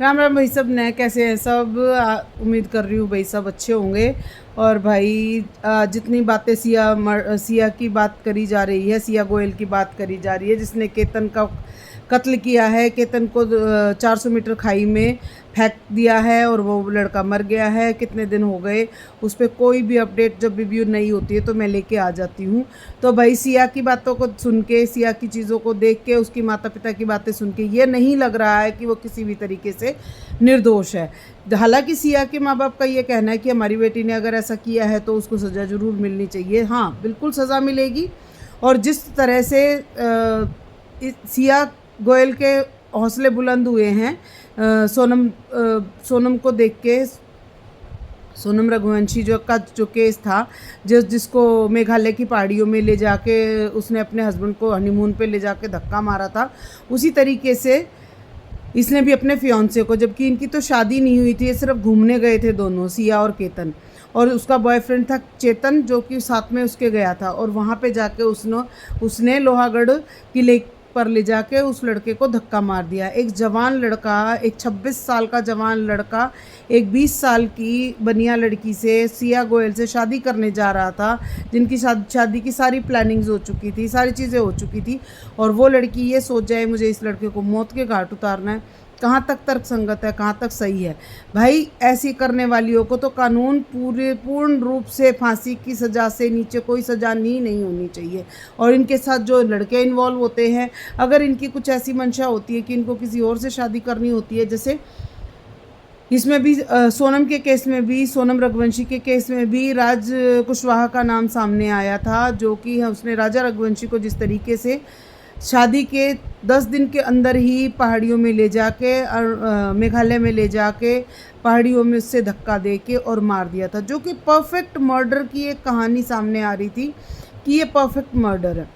राम राम भाई सब ने कैसे हैं सब। उम्मीद कर रही हूँ भाई सब अच्छे होंगे। और भाई जितनी बातें सिया की बात करी जा रही है, सिया गोयल की बात करी जा रही है, जिसने केतन का कत्ल किया है, केतन को 400 मीटर खाई में फेंक दिया है और वो लड़का मर गया है। कितने दिन हो गए, उस पर कोई भी अपडेट जब भी नहीं होती है तो मैं लेके आ जाती हूँ। तो भाई सिया की बातों को सुन के, सिया की चीज़ों को देख के, उसकी माता पिता की बातें सुन के ये नहीं लग रहा है कि वो किसी भी तरीके से निर्दोष है। हालांकि सिया के माँ बाप का ये कहना है कि हमारी बेटी ने अगर ऐसा किया है तो उसको सज़ा ज़रूर मिलनी चाहिए। हाँ, बिल्कुल सज़ा मिलेगी। और जिस तरह से सिया गोयल के हौसले बुलंद हुए हैं सोनम को देख के, सोनम रघुवंशी जो केस था, जिसको मेघालय की पहाड़ियों में ले जाके उसने अपने हस्बैंड को हनीमून पे ले जाके धक्का मारा था, उसी तरीके से इसने भी अपने फियांसे को, जबकि इनकी तो शादी नहीं हुई थी, ये सिर्फ घूमने गए थे दोनों, सिया और केतन, और उसका बॉयफ्रेंड था चेतन जो कि साथ में उसके गया था। और वहाँ पे जाके उसने लोहागढ़ किले पर ले जाके उस लड़के को धक्का मार दिया। एक जवान लड़का, एक 26 साल का जवान लड़का एक 20 साल की बनिया लड़की से, सिया गोयल से शादी करने जा रहा था, जिनकी शादी की सारी प्लानिंग्स हो चुकी थी, सारी चीज़ें हो चुकी थी, और वो लड़की ये सोच जाए मुझे इस लड़के को मौत के घाट उतारना है। कहाँ तक तर्क संगत है, कहाँ तक सही है भाई। ऐसी करने वालियों को तो कानून पूर्ण रूप से फांसी की सज़ा से नीचे कोई सज़ा नहीं होनी चाहिए। और इनके साथ जो लड़के इन्वॉल्व होते हैं, अगर इनकी कुछ ऐसी मंशा होती है कि इनको किसी और से शादी करनी होती है, जैसे इसमें भी सोनम के केस में भी, सोनम रघुवंशी के केस में भी राज कुशवाहा का नाम सामने आया था, जो कि उसने राजा रघुवंशी को जिस तरीके से शादी के 10 दिन के अंदर ही पहाड़ियों में ले जाके, मेघालय में ले जाके पहाड़ियों में उससे धक्का दे के और मार दिया था, जो कि परफेक्ट मर्डर की एक कहानी सामने आ रही थी कि ये परफेक्ट मर्डर है।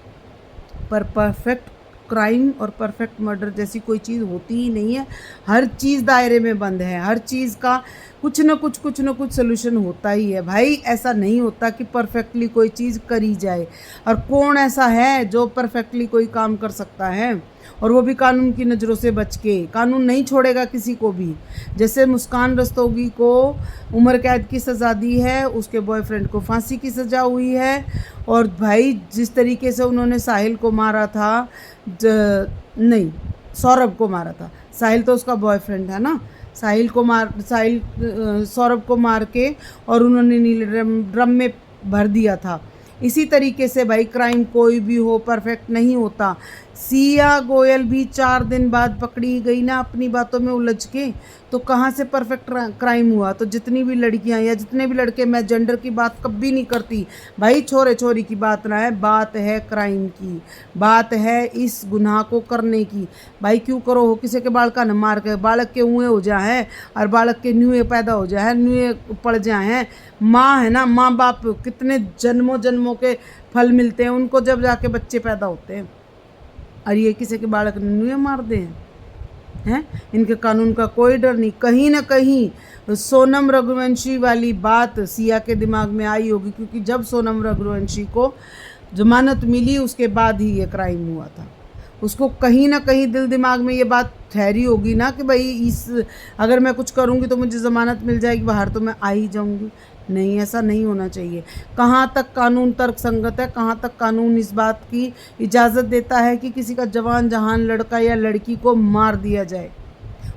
पर परफेक्ट क्राइम और परफेक्ट मर्डर जैसी कोई चीज़ होती ही नहीं है। हर चीज़ दायरे में बंद है, हर चीज़ का कुछ न कुछ सोल्यूशन होता ही है भाई। ऐसा नहीं होता कि परफेक्टली कोई चीज़ करी जाए। और कौन ऐसा है जो परफेक्टली कोई काम कर सकता है, और वो भी कानून की नज़रों से बच के। कानून नहीं छोड़ेगा किसी को भी। जैसे मुस्कान रस्तोगी को उम्र कैद की सज़ा दी है, उसके बॉयफ्रेंड को फांसी की सज़ा हुई है। और भाई जिस तरीके से उन्होंने साहिल को मारा था, नहीं, सौरभ को मारा था, साहिल तो उसका बॉयफ्रेंड है ना, सौरभ को मार के और उन्होंने नीले ड्रम में भर दिया था। इसी तरीके से भाई क्राइम कोई भी हो, परफेक्ट नहीं होता। सिया गोयल भी 4 दिन बाद पकड़ी गई ना अपनी बातों में उलझ के, तो कहाँ से परफेक्ट क्राइम हुआ। तो जितनी भी लड़कियां या जितने भी लड़के, मैं जेंडर की बात कभी नहीं करती भाई, छोरे छोरी की बात ना है, बात है क्राइम की, बात है इस गुनाह को करने की। भाई क्यों करो हो, किसी के बालक न मार के बालक के हुए हो जाए और बालक के न्यूए पैदा हो जाए, न्यूए पड़ जाए। माँ है ना, माँ बाप कितने जन्मों जन्मों के फल मिलते हैं उनको जब जाके बच्चे पैदा होते हैं, और ये किसी के बालक ने न्यूए मार दे हैं। इनके कानून का कोई डर नहीं। कहीं ना कहीं सोनम रघुवंशी वाली बात सिया के दिमाग में आई होगी, क्योंकि जब सोनम रघुवंशी को जमानत मिली उसके बाद ही ये क्राइम हुआ था। उसको कहीं ना कहीं दिल दिमाग में ये बात ठहरी होगी ना कि भाई अगर मैं कुछ करूँगी तो मुझे ज़मानत मिल जाएगी, बाहर तो मैं आ ही जाऊँगी। नहीं, ऐसा नहीं होना चाहिए। कहाँ तक कानून तर्क संगत है, कहाँ तक कानून इस बात की इजाज़त देता है कि किसी का जवान जहान लड़का या लड़की को मार दिया जाए,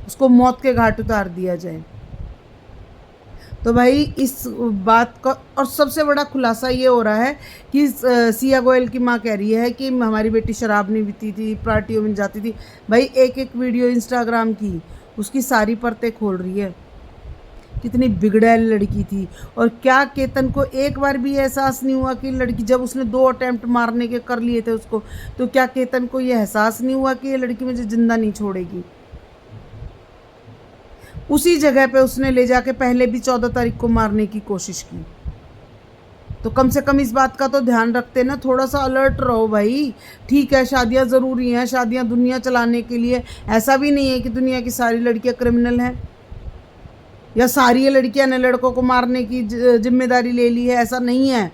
उसको मौत के घाट उतार दिया जाए। तो भाई इस बात का और सबसे बड़ा खुलासा ये हो रहा है कि सिया गोयल की माँ कह रही है कि हमारी बेटी शराब नहीं पीती थी, पार्टियों में जाती थी। भाई एक वीडियो इंस्टाग्राम की उसकी सारी परतें खोल रही है, कितनी बिगड़ैल लड़की थी। और क्या केतन को एक बार भी एहसास नहीं हुआ कि लड़की, जब उसने 2 अटेम्प्ट मारने के कर लिए थे उसको, तो क्या केतन को ये एहसास नहीं हुआ कि ये लड़की मुझे जिंदा नहीं छोड़ेगी। उसी जगह पे उसने ले जाके पहले भी 14 तारीख को मारने की कोशिश की। तो कम से कम इस बात का तो ध्यान रखते ना, थोड़ा सा अलर्ट रहो भाई। ठीक है, शादियां ज़रूरी हैं, शादियां दुनिया चलाने के लिए। ऐसा भी नहीं है कि दुनिया की सारी लड़कियां क्रिमिनल हैं या सारी लड़कियां ने लड़कों को मारने की जिम्मेदारी ले ली है, ऐसा नहीं है।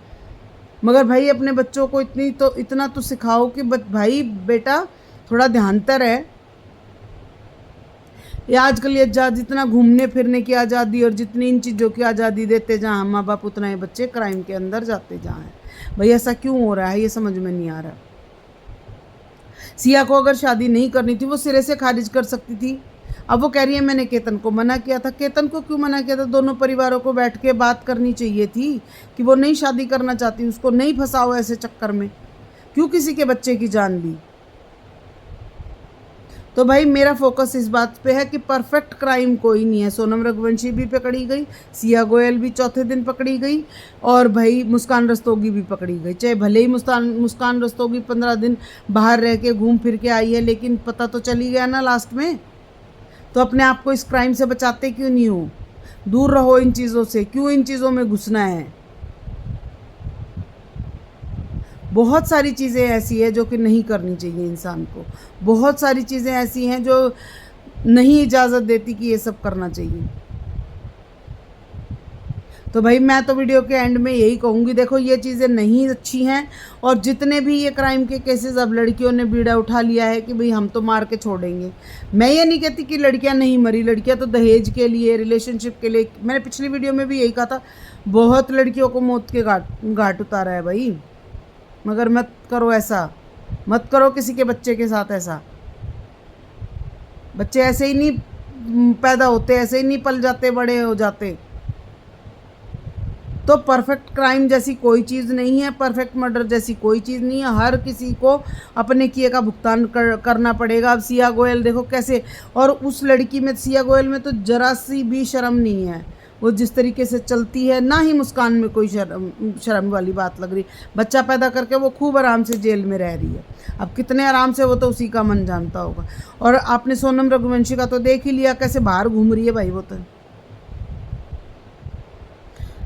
मगर भाई अपने बच्चों को इतना तो सिखाओ कि भाई बेटा थोड़ा ध्यान तर है। ये आजकल ये जितना घूमने फिरने की आज़ादी और जितनी इन चीज़ों की आज़ादी देते जहाँ माँ बाप, उतना ही बच्चे क्राइम के अंदर जाते जहाँ हैं। भाई ऐसा क्यों हो रहा है, ये समझ में नहीं आ रहा। सिया को अगर शादी नहीं करनी थी वो सिरे से खारिज कर सकती थी। अब वो कह रही है मैंने केतन को मना किया था। केतन को क्यों मना किया था? दोनों परिवारों को बैठ के बात करनी चाहिए थी कि वो नहीं शादी करना चाहती, उसको नहीं फंसाओ ऐसे चक्कर में। क्यों किसी के बच्चे की जान ली? तो भाई मेरा फोकस इस बात पे है कि परफेक्ट क्राइम कोई नहीं है। सोनम रघुवंशी भी पकड़ी गई, सिया गोयल भी चौथे दिन पकड़ी गई, और भाई मुस्कान रस्तोगी भी पकड़ी गई। चाहे भले ही मुस्कान रस्तोगी 15 दिन बाहर रह के घूम फिर के आई है, लेकिन पता तो चली गया ना लास्ट में। तो अपने आप को इस क्राइम से बचाते क्यों नहीं हो? दूर रहो इन चीज़ों से, क्यों इन चीज़ों में घुसना है? बहुत सारी चीज़ें ऐसी है जो कि नहीं करनी चाहिए इंसान को। बहुत सारी चीज़ें ऐसी हैं जो नहीं इजाज़त देती कि ये सब करना चाहिए। तो भाई मैं तो वीडियो के एंड में यही कहूँगी, देखो ये चीज़ें नहीं अच्छी हैं। और जितने भी ये क्राइम के केसेस अब लड़कियों ने बीड़ा उठा लिया है कि भाई हम तो मार के छोड़ेंगे। मैं ये नहीं कहती कि लड़कियां नहीं मरी, लड़कियां तो दहेज के लिए, रिलेशनशिप के लिए, मैंने पिछली वीडियो में भी यही कहा था, बहुत लड़कियों को मौत के घाट उतारा है भाई। मगर मत करो ऐसा, मत करो किसी के बच्चे के साथ ऐसा। बच्चे ऐसे ही नहीं पैदा होते, ऐसे ही नहीं पल जाते, बड़े हो जाते। तो परफेक्ट क्राइम जैसी कोई चीज़ नहीं है, परफेक्ट मर्डर जैसी कोई चीज़ नहीं है। हर किसी को अपने किए का भुगतान करना पड़ेगा। अब सिया गोयल देखो कैसे, और उस लड़की में, सिया गोयल में तो जरा सी भी शर्म नहीं है। वो जिस तरीके से चलती है, ना ही मुस्कान में कोई शर्म वाली बात लग रही। बच्चा पैदा करके वो खूब आराम से जेल में रह रही है। अब कितने आराम से, वो तो उसी का मन जानता होगा। और आपने सोनम रघुवंशी का तो देख ही लिया, कैसे बाहर घूम रही है भाई वो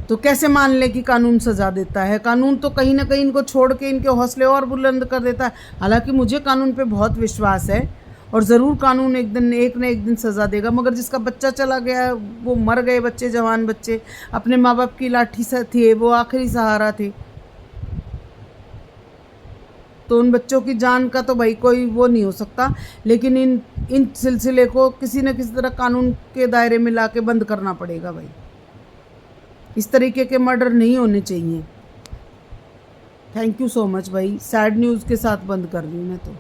तो कैसे मान ले कि कानून सजा देता है? कानून तो कहीं ना कहीं इनको छोड़ के इनके हौसले और बुलंद कर देता है। हालांकि मुझे कानून पे बहुत विश्वास है, और ज़रूर कानून एक न एक दिन सज़ा देगा। मगर जिसका बच्चा चला गया, वो मर गए बच्चे, जवान बच्चे, अपने माँ बाप की लाठी से थे, वो आखिरी सहारा थे। तो उन बच्चों की जान का तो भाई कोई वो नहीं हो सकता। लेकिन इन सिलसिले को किसी न किसी तरह कानून के दायरे में ला के बंद करना पड़ेगा भाई। इस तरीके के मर्डर नहीं होने चाहिए। थैंक यू सो मच भाई। सैड न्यूज़ के साथ बंद कर रही हूँ मैं तो।